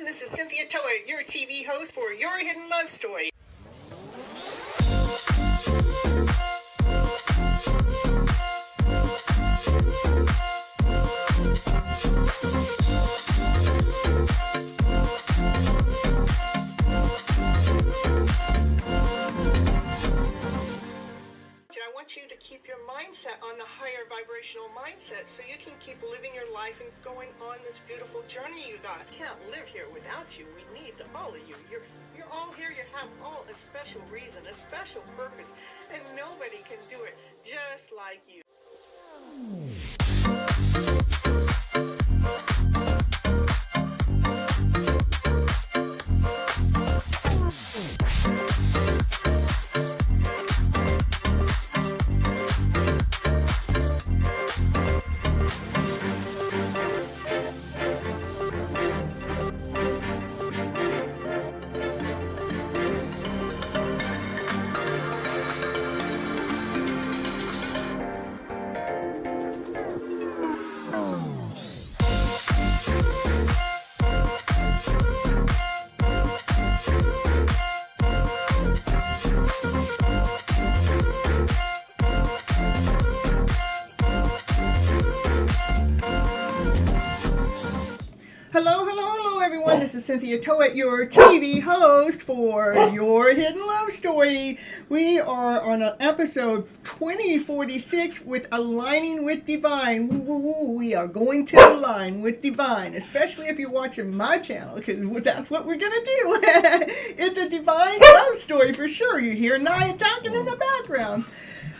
This is Cynthia Toet, your TV host for Your Hidden Love Story. I want you to keep your mindset on the higher vibrational mindset so you can keep living your life and going on this beautiful journey you got. I can't live here without you. We need all of you. You're all here. You have all a special reason, a special purpose, and nobody can do it just like you. Hello, everyone. This is Cynthia Toet, your TV host for Your Hidden Love Story. We are on an episode 2046 with Aligning with Divine. Woo, woo, woo. We are going to align with Divine, especially if you're watching my channel, because that's what we're going to do. It's a divine love story for sure. You hear Nia talking in the background.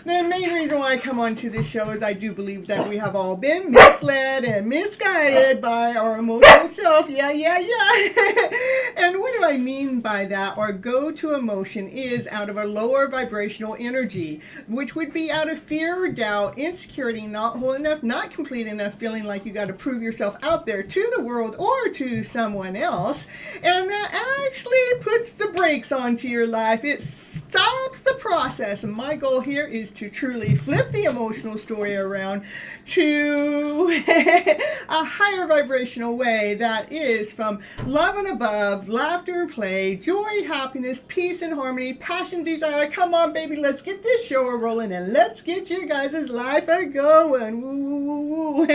The main reason why I come onto this show is I do believe that we have all been misled and misguided by our emotional self. Yeah. And what do I mean by that? Our go-to emotion is out of a lower vibrational energy, which would be out of fear, doubt, insecurity, not whole enough, not complete enough, feeling like you got to prove yourself out there to the world or to someone else. And that actually puts the brakes onto your life. It stops the process. And my goal here is to truly flip the emotional story around to a higher vibrational way that is from love and above, laughter and play, joy, happiness, peace and harmony, passion, desire. Come on, baby, let's get this show rolling and let's get you guys' life a-going. Woo, woo, woo, woo.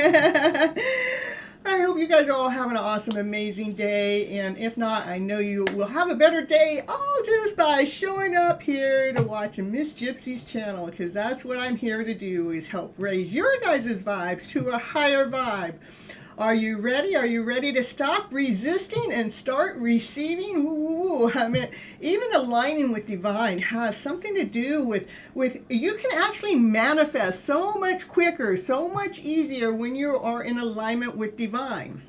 I hope you guys are all having an awesome, amazing day. And if not, I know you will have a better day all just by showing up here to watch Miss Gypsy's channel. Because that's what I'm here to do, is help raise your guys' vibes to a higher vibe. Are you ready? Are you ready to stop resisting and start receiving? Woo, woo, woo. I mean, even aligning with divine has something to do with you can actually manifest so much quicker, so much easier when you are in alignment with divine.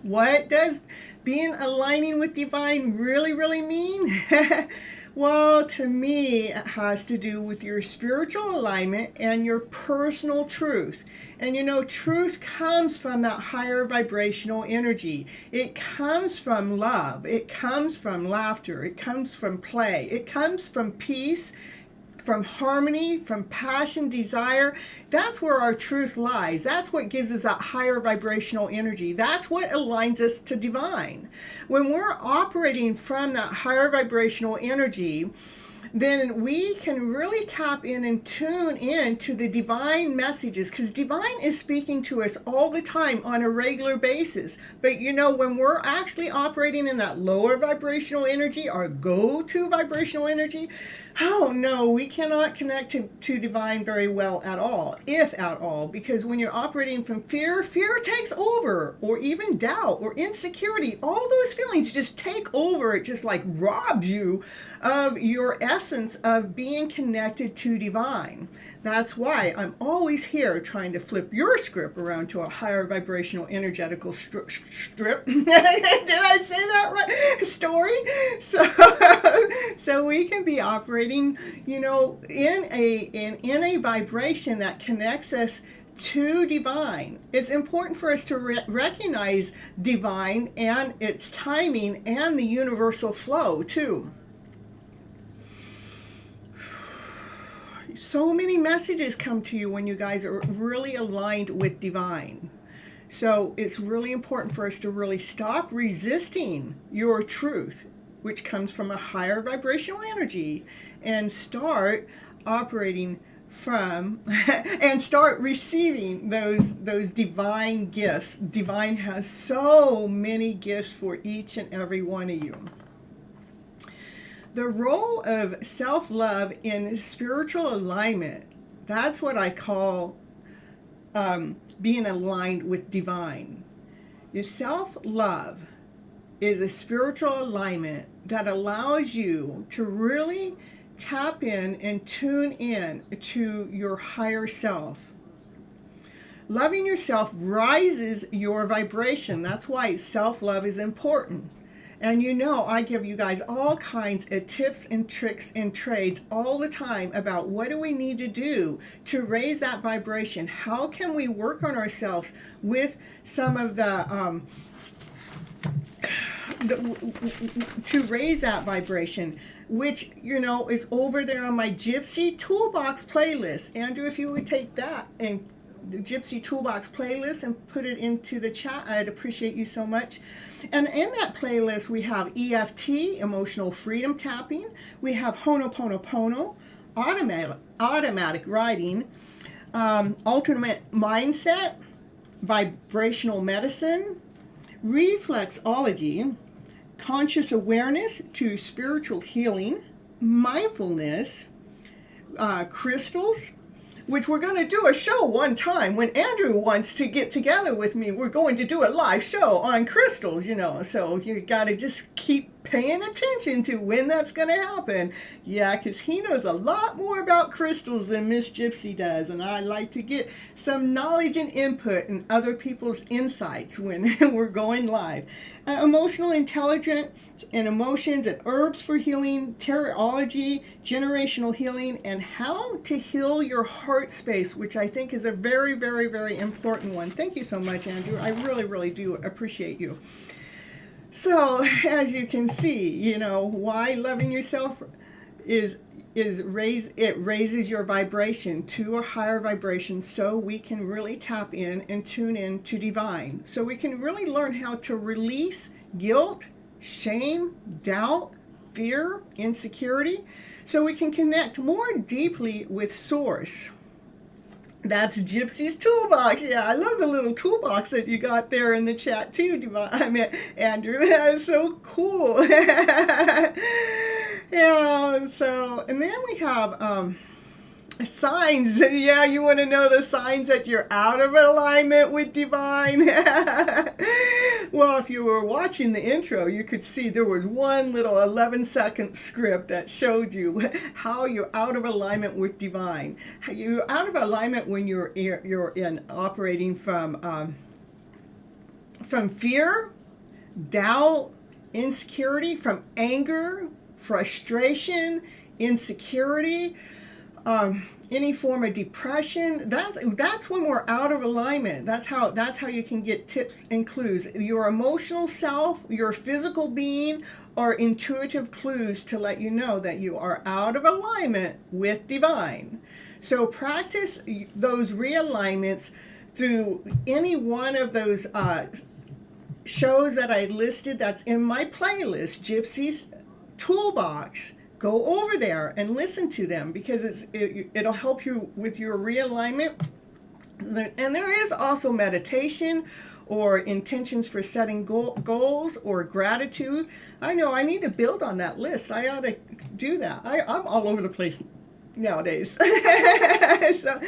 What does being aligning with divine really, really mean? Well, to me, it has to do with your spiritual alignment and your personal truth. And you know, truth comes from that higher vibrational energy. It comes from love. It comes from laughter. It comes from play. It comes from peace, from harmony, from passion, desire. That's where our truth lies. That's what gives us that higher vibrational energy. That's what aligns us to divine. When we're operating from that higher vibrational energy, then we can really tap in and tune in to the divine messages, because divine is speaking to us all the time on a regular basis. But you know, when we're actually operating in that lower vibrational energy, our go-to vibrational energy, oh no, we cannot connect to divine very well at all, if at all, because when you're operating from fear, fear takes over, or even doubt or insecurity. All those feelings just take over. It just like robs you of your essence of being connected to divine. That's why I'm always here trying to flip your script around to a higher vibrational energetical strip. Did I say that right? Story. So we can be operating, you know, in a vibration that connects us to divine. It's important for us to recognize divine and its timing and the universal flow too. So many messages come to you when you guys are really aligned with divine. So it's really important for us to really stop resisting your truth, which comes from a higher vibrational energy, and start operating from and start receiving those divine gifts. Divine has so many gifts for each and every one of you. The role of self-love in spiritual alignment, that's what I call being aligned with divine. Your self-love is a spiritual alignment that allows you to really tap in and tune in to your higher self. Loving yourself rises your vibration. That's why self-love is important. And you know, I give you guys all kinds of tips and tricks and trades all the time about what do we need to do to raise that vibration. How can we work on ourselves with some of to raise that vibration, which, you know, is over there on my Gypsy Toolbox playlist. Andrew, if you would take that and the Gypsy Toolbox playlist and put it into the chat, I'd appreciate you so much. And in that playlist, we have EFT, emotional freedom tapping. We have Ho'oponopono, automatic writing, alternate mindset, vibrational medicine, reflexology, conscious awareness to spiritual healing, mindfulness, crystals, which we're going to do a show one time. When Andrew wants to get together with me, we're going to do a live show on crystals, you know. So you got to just keep paying attention to when that's going to happen. Yeah, because he knows a lot more about crystals than Miss Gypsy does. And I like to get some knowledge and input and other people's insights when we're going live. Emotional intelligence and emotions and herbs for healing, tarotology, generational healing, and how to heal your heart space, which I think is a very, very, very important one. Thank you so much, Andrew. I really, really do appreciate you. So, as you can see, you know, why loving yourself it raises your vibration to a higher vibration, so we can really tap in and tune in to divine. So we can really learn how to release guilt, shame, doubt, fear, insecurity, so we can connect more deeply with Source. That's Gypsy's toolbox. Yeah, I love the little toolbox that you got there in the chat too, Andrew. That is so cool. Yeah, so, and then we have signs. Yeah, you want to know the signs that you're out of alignment with divine? Well, if you were watching the intro, you could see there was one little 11-second script that showed you how you're out of alignment with divine. You're out of alignment when you're in operating from fear, doubt, insecurity, from anger, frustration, insecurity, any form of depression. That's when we're out of alignment. That's how you can get tips and clues. Your emotional self, your physical being, are intuitive clues to let you know that you are out of alignment with divine. So practice those realignments through any one of those shows that I listed. That's in my playlist, Gypsy's Toolbox. Go over there and listen to them, because it'll help you with your realignment. And there is also meditation or intentions for setting goals or gratitude. I know I need to build on that list. I ought to do that. I'm all over the place nowadays. So,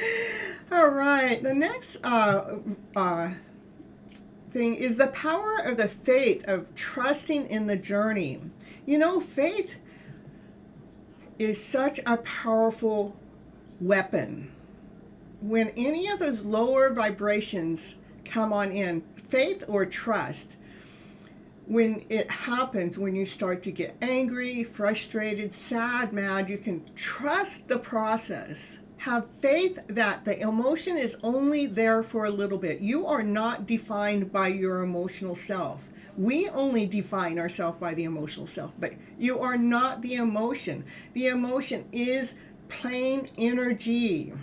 all right. The next thing is the power of the faith, of trusting in the journey. You know, faith is such a powerful weapon. When any of those lower vibrations come on in, faith or trust, when it happens, when you start to get angry, frustrated, sad, mad, you can trust the process. Have faith that the emotion is only there for a little bit. You are not defined by your emotional self. We only define ourselves by the emotional self, but you are not the emotion. The emotion is plain energy.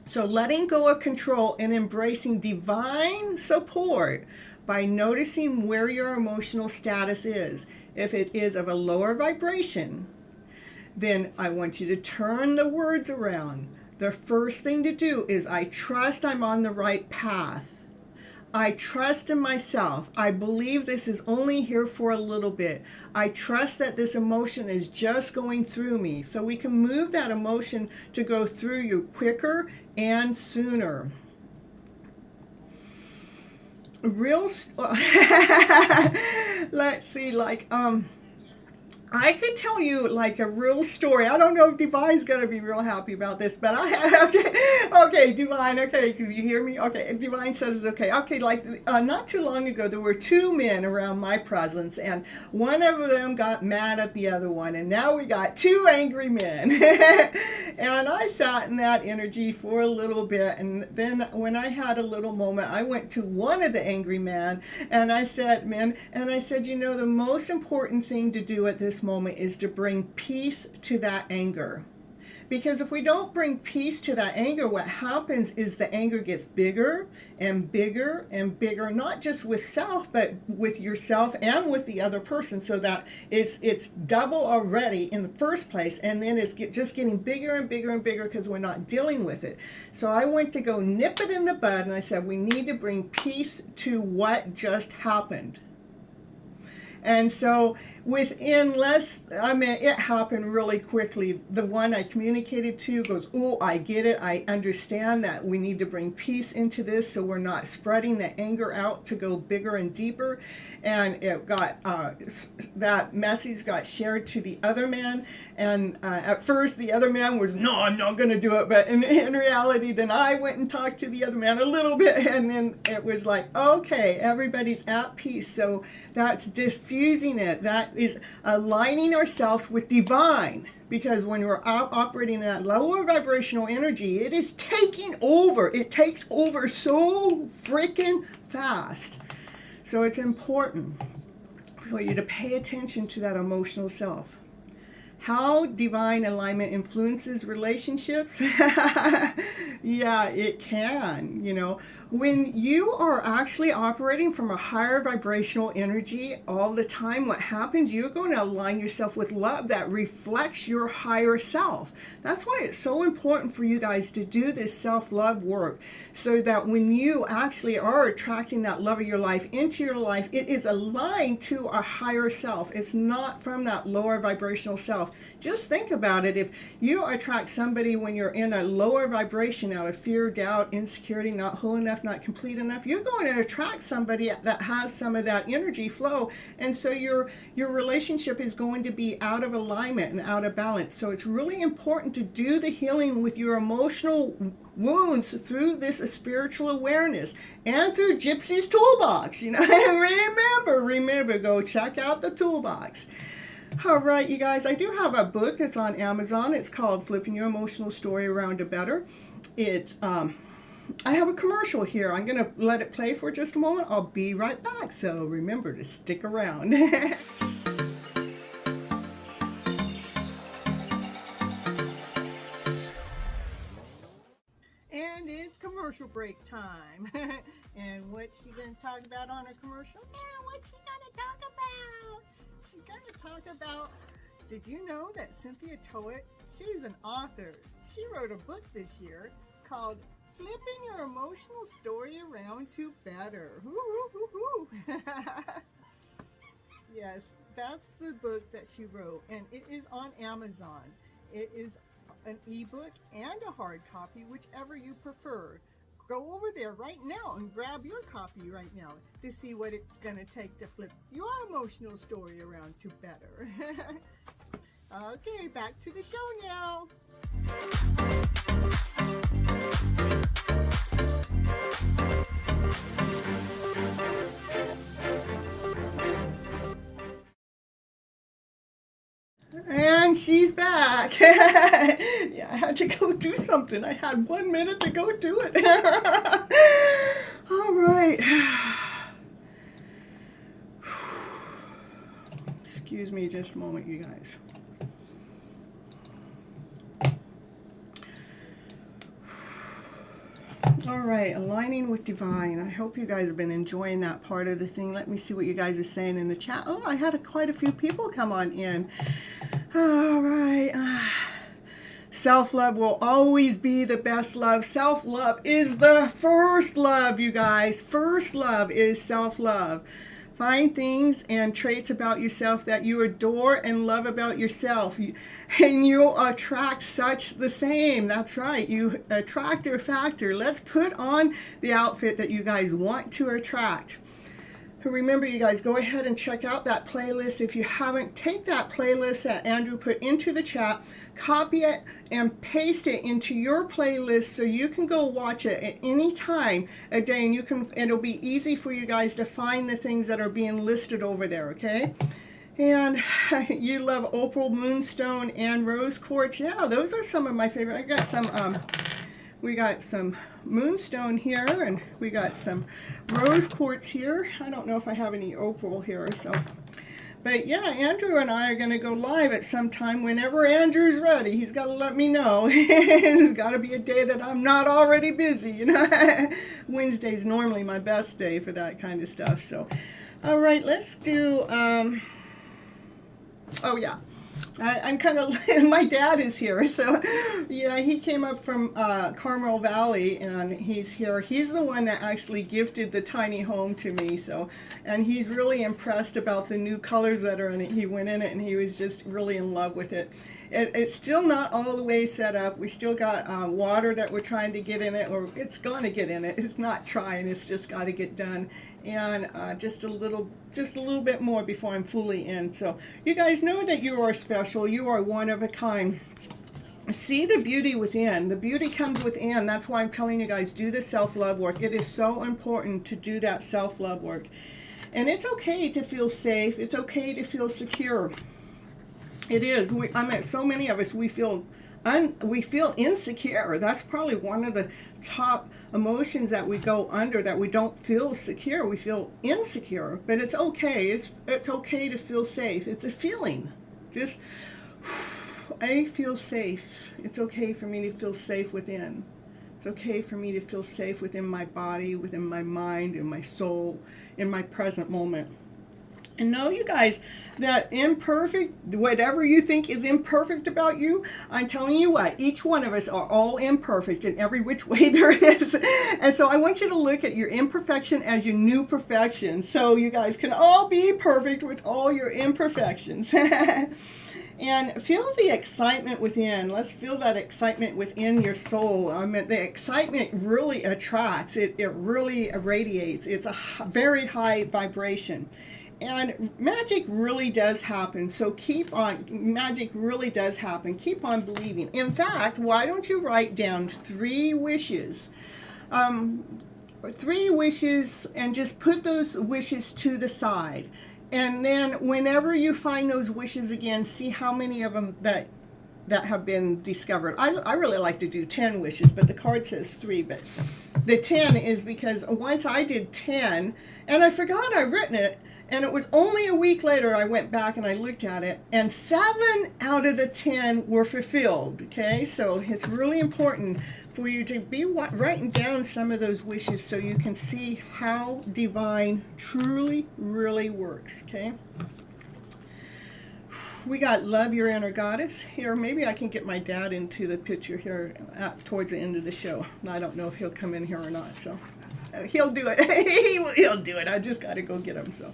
So letting go of control and embracing divine support by noticing where your emotional status is. If it is of a lower vibration, then I want you to turn the words around. The first thing to do is, I trust I'm on the right path. I trust in myself. I believe this is only here for a little bit. I trust that this emotion is just going through me. So we can move that emotion to go through you quicker and sooner. Let's see, I could tell you like a real story. I don't know if Divine's going to be real happy about this, but okay, Divine, okay, can you hear me? Okay, Divine says, okay, not too long ago, there were two men around my presence, and one of them got mad at the other one, and now we got two angry men. And I sat in that energy for a little bit, and then when I had a little moment, I went to one of the angry men, and I said, you know, the most important thing to do at this moment is to bring peace to that anger. Because if we don't bring peace to that anger, what happens is the anger gets bigger and bigger and bigger, not just with self, but with yourself and with the other person, so that it's double already in the first place, and then it's just getting bigger and bigger and bigger because we're not dealing with it. So I went to go nip it in the bud, and I said, we need to bring peace to what just happened. And so within it happened really quickly. The one I communicated to goes, oh, I get it. I understand that we need to bring peace into this, so we're not spreading the anger out to go bigger and deeper. And it got, that message got shared to the other man. And at first the other man was, no, I'm not going to do it. But in reality, then I went and talked to the other man a little bit. And then it was like, okay, everybody's at peace. So that's diffusing it. That is aligning ourselves with divine, because when we're operating in that lower vibrational energy, it is taking over. It takes over so freaking fast. So it's important for you to pay attention to that emotional self. How divine alignment influences relationships? Yeah, it can. When you are actually operating from a higher vibrational energy all the time, what happens, you're going to align yourself with love that reflects your higher self. That's why it's so important for you guys to do this self-love work, so that when you actually are attracting that love of your life into your life, it is aligned to a higher self. It's not from that lower vibrational self. Just think about it. If you attract somebody when you're in a lower vibration out of fear, doubt, insecurity, not whole enough, not complete enough, you're going to attract somebody that has some of that energy flow. And so your relationship is going to be out of alignment and out of balance. So it's really important to do the healing with your emotional wounds through this spiritual awareness and through Gypsy's toolbox. Remember, go check out the toolbox. All right, you guys, I do have a book that's on Amazon. It's called Flipping Your Emotional Story Around to Better. It's I have a commercial here. I'm going to let it play for just a moment. I'll be right back, so remember to stick around. And it's commercial break time. And what's she going to talk about on her commercial? Now, what's she going to talk about? She's going to talk about, did you know that Cynthia Toet, she's an author. She wrote a book this year called Flipping Your Emotional Story Around to Better. Yes, that's the book that she wrote, and it is on Amazon. It is an ebook and a hard copy, whichever you prefer. Go over there right now and grab your copy right now to see what it's going to take to flip your emotional story around to better. Okay, back to the show now. And she's back. Yeah, I had to go do something. I had 1 minute to go do it. All right. Excuse me just a moment, you guys. All right, aligning with divine. I hope you guys have been enjoying that part of the thing. Let me see what you guys are saying in the chat. Oh, I had quite a few people come on in. All right. Self-love will always be the best love. Self-love is the first love, you guys. First love is self-love. Find things and traits about yourself that you adore and love about yourself. And you'll attract such the same. That's right. You attractor factor. Let's put on the outfit that you guys want to attract. Remember, you guys, go ahead and check out that playlist. If you haven't, take that playlist that Andrew put into the chat, copy it, and paste it into your playlist so you can go watch it at any time a day, and it'll be easy for you guys to find the things that are being listed over there, okay? And you love opal, moonstone, and rose quartz. Yeah, those are some of my favorite. I got some, we got some moonstone here, and we got some rose quartz here. I don't know if I have any opal here, so. But yeah, Andrew and I are going to go live at some time whenever Andrew's ready. He's got to let me know. It's got to be a day that I'm not already busy, you know. Wednesday's normally my best day for that kind of stuff. So, all right, let's do, oh yeah. I'm kind of, my dad is here, so yeah, he came up from Carmel Valley, and he's here. He's the one that actually gifted the tiny home to me, so, and he's really impressed about the new colors that are in it. He went in it, and he was just really in love with it. It's still not all the way set up. We still got water that we're trying to get in it, or it's going to get in it. It's not trying, it's just got to get done. And just a little bit more before I'm fully in. So you guys know that you are special. You are one of a kind. See the beauty within. The beauty comes within. That's why I'm telling you guys, do the self-love work. It is so important to do that self-love work. And it's okay to feel safe. It's okay to feel secure. It is. So many of us, we feel insecure. That's probably one of the top emotions that we go under, that we don't feel secure. We feel insecure, but it's okay. It's okay to feel safe. It's a feeling. Just I feel safe. It's okay for me to feel safe within. It's okay for me to feel safe within my body, within my mind, in my soul, in my present moment. And know, you guys, that imperfect, whatever you think is imperfect about you, I'm telling you what, each one of us are all imperfect in every which way there is. And so I want you to look at your imperfection as your new perfection. So you guys can all be perfect with all your imperfections. And feel the excitement within. Let's feel that excitement within your soul. I mean, the excitement really attracts. It really radiates. It's a very high vibration. And magic really does happen. So magic really does happen. Keep on believing. In fact, why don't you write down 3 wishes? 3 wishes, and just put those wishes to the side. And then whenever you find those wishes again, see how many of them that have been discovered. I really like to do 10 wishes, but the card says 3. But the 10 is because once I did 10, and I forgot I'd written it, and it was only a week later I went back and I looked at it, and 7 out of the 10 were fulfilled. Okay, so it's really important for you to be writing down some of those wishes so you can see how divine truly, really works. Okay. We got love your inner goddess here. Maybe I can get my dad into the picture here towards the end of the show. I don't know if he'll come in here or not, so he'll do it. He'll do it. I just got to go get him. So,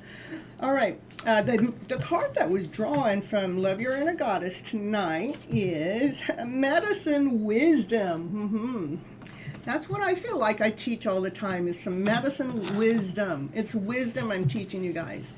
all right. The card that was drawn from Love Your Inner Goddess tonight is Medicine Wisdom. That's what I feel like I teach all the time, is some medicine wisdom. It's wisdom I'm teaching you guys.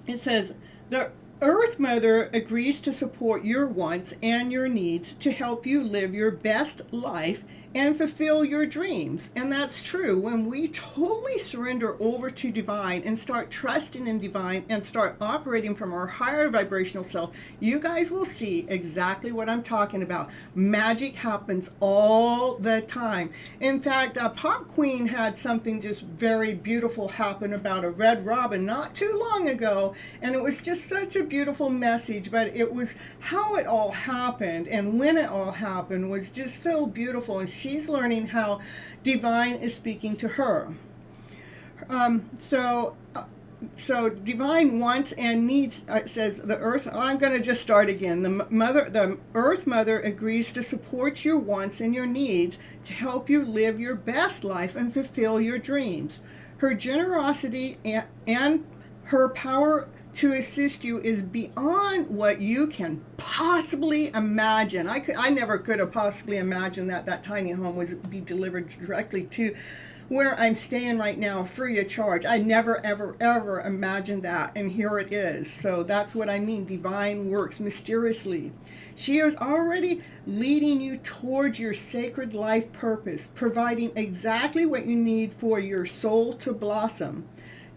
It says, the Earth Mother agrees to support your wants and your needs to help you live your best life and fulfill your dreams. And that's true. When we totally surrender over to divine and start trusting in divine and start operating from our higher vibrational self, you guys will see exactly what I'm talking about. Magic happens all the time. In fact, Pop Queen had something just very beautiful happen about a red robin not too long ago, and it was just such a beautiful message, but it was how it all happened and when it all happened was just so beautiful, and she's learning how divine is speaking to her. So divine wants and needs, says the earth. I'm going to just start again. The Earth Mother agrees to support your wants and your needs to help you live your best life and fulfill your dreams. Her generosity and her power to assist you is beyond what you can possibly imagine. I never could have possibly imagined that tiny home would be delivered directly to where I'm staying right now, free of charge. I never, ever, ever imagined that, and here it is. So that's what I mean. Divine works mysteriously. She is already leading you towards your sacred life purpose, providing exactly what you need for your soul to blossom,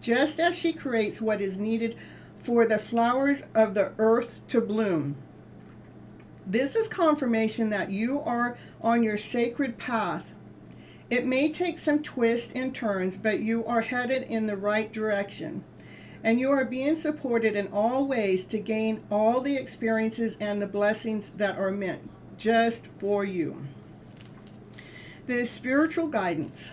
just as she creates what is needed for the flowers of the earth to bloom. This is confirmation that you are on your sacred path. It may take some twists and turns, but you are headed in the right direction. And you are being supported in all ways to gain all the experiences and the blessings that are meant just for you. The spiritual guidance.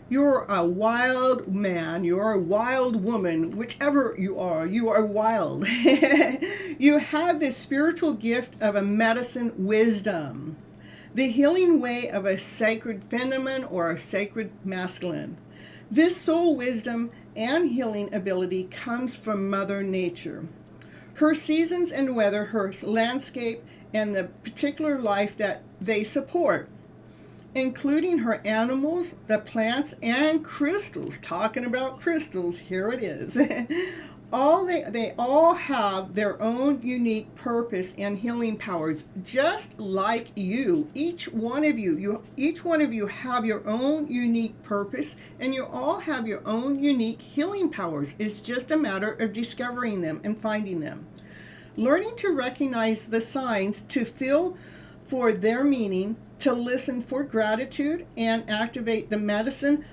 You're a wild man, you're a wild woman, whichever you are wild. You have this spiritual gift of a medicine wisdom, the healing way of a sacred feminine or a sacred masculine. This soul wisdom and healing ability comes from Mother Nature. Her seasons and weather, her landscape, and the particular life that they support, including her animals, the plants, and crystals. Talking about crystals, here it is. They all have their own unique purpose and healing powers, just like you. Each one of you have your own unique purpose, and you all have your own unique healing powers. It's just a matter of discovering them and finding them. Learning to recognize the signs, to feel for their meaning, to listen for gratitude, and activate the medicine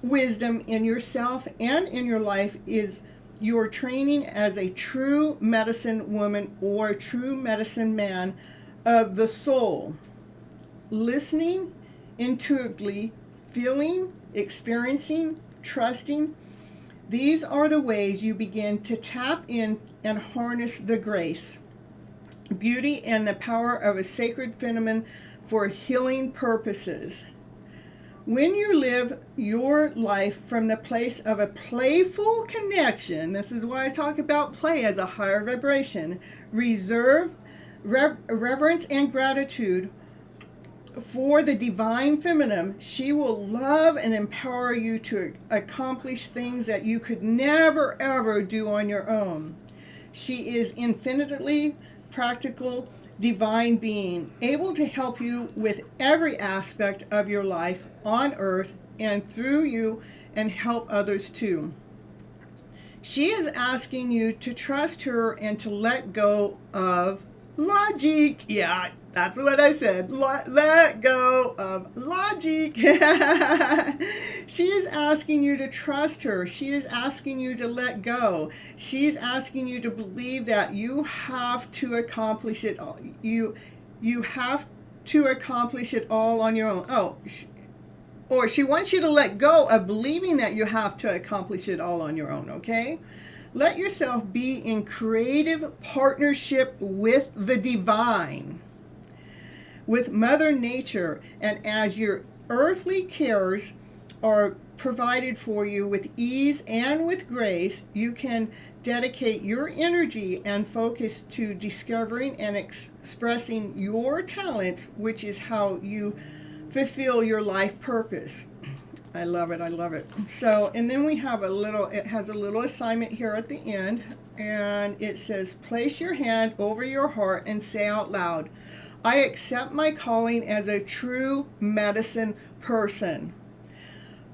wisdom in yourself and in your life is your training as a true medicine woman or true medicine man of the soul. Listening, intuitively, feeling, experiencing, trusting. These are the ways you begin to tap in and harness the grace, beauty, and the power of a sacred phenomenon for healing purposes. When you live your life from the place of a playful connection, this is why I talk about play as a higher vibration, reverence, and gratitude for the divine feminine, she will love and empower you to accomplish things that you could never ever do on your own. She is infinitely practical, divine being, able to help you with every aspect of your life on earth and through you, and help others too. She is asking you to trust her and to let go of logic. Yeah, that's what I said. Let go of logic. She is asking you to trust her. She is asking you to let go. She is asking you to believe that you have to accomplish it all. You have to accomplish it all on your own. Or she wants you to let go of believing that you have to accomplish it all on your own, okay? Let yourself be in creative partnership with the divine, with Mother Nature, and as your earthly cares are provided for you with ease and with grace, you can dedicate your energy and focus to discovering and expressing your talents, which is how you fulfill your life purpose. I love it. I love it. So, and then we have it has a little assignment here at the end, and it says, place your hand over your heart and say out loud, I accept my calling as a true medicine person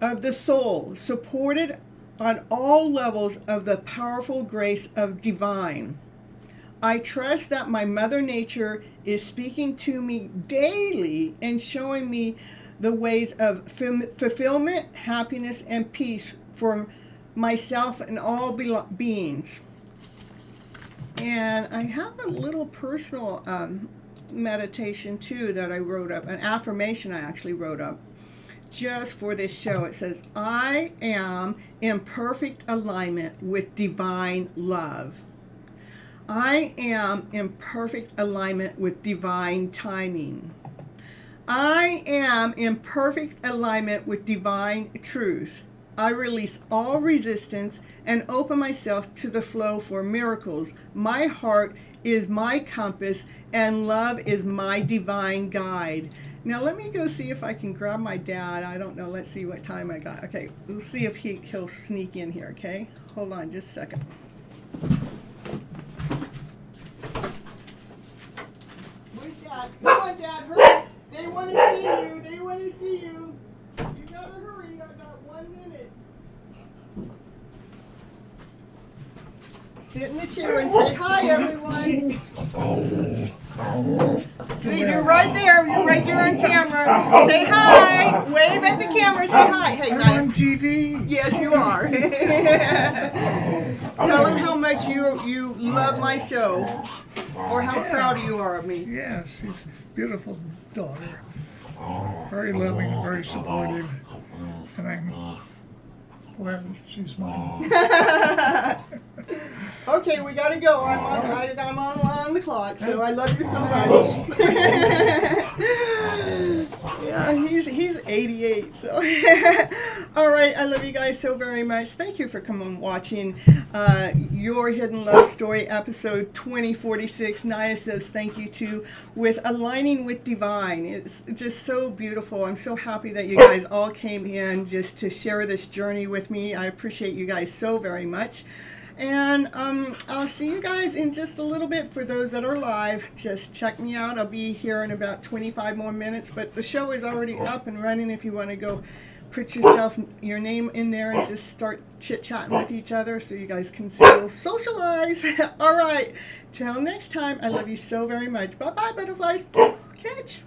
of the soul, supported on all levels of the powerful grace of divine. I trust that my Mother Nature is speaking to me daily and showing me the ways of fulfillment, happiness, and peace for myself and all beings. And I have a little personal meditation too that I wrote up, an affirmation I actually wrote up just for this show. It says, I am in perfect alignment with divine love. I am in perfect alignment with divine timing. I am in perfect alignment with divine truth. I release all resistance and open myself to the flow for miracles. My heart is my compass and love is my divine guide. Now let me go see if I can grab my dad. I don't know. Let's see what time I got. Okay, we'll see if he'll sneak in here, okay? Hold on just a second. Where's Dad? Come on, Dad, hurry. They want to see you. They want to see you. You gotta hurry. I got 1 minute. Sit in the chair and say hi, everyone. See, you're right there. You're right there on camera. Say hi. Wave at the camera. Say hi. Hey, I'm guys. on TV. Yes, you are. Tell them how much you love my show, or how proud you are of me. Yeah, she's a beautiful daughter. Very loving, very supportive. And I'm glad she's mine. Okay, we gotta go. I'm on the clock, so I love you so much. Yeah, he's 88, so. All right, I love you guys so very much. Thank you for coming watching Your Hidden Love Story, episode 2046. Naya says thank you too, with Aligning with Divine. It's just so beautiful. I'm so happy that you guys all came in just to share this journey with me. I appreciate you guys so very much. And I'll see you guys in just a little bit. For those that are live, just check me out. I'll be here in about 25 more minutes, but the show is already up and running if you want to go put your name in there and just start chit-chatting with each other so you guys can still socialize. All right, till next time, I love you so very much. Bye-bye, butterflies. Catch.